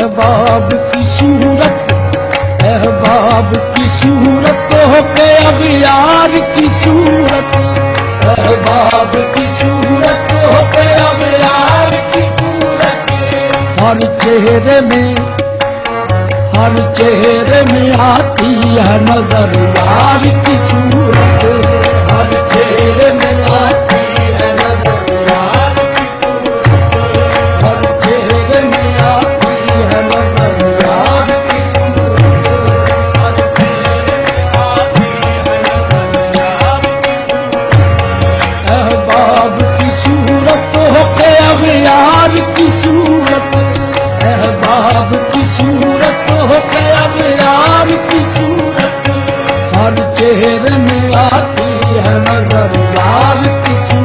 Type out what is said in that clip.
अहबाब की सूरत, अहबाब की सूरत हो के अब यार की सूरत, अहबाब की सूरत हो के अब यार की सूरत। हर चेहरे में, हर चेहरे में आती है नजर यार की सूरत, हर चेहरे में आती है नजर यार की सूरत, हर चेहरे में आती है नजर यार की सूरत, हर चेहरे में आती है नजर यार की सूरत। अहबाब की सूरत हो के अब यार की सूरत, अहबाब की सूरत हो के अब यार की सूरत। हर चेहरे में आती है नजर यार की सूरत।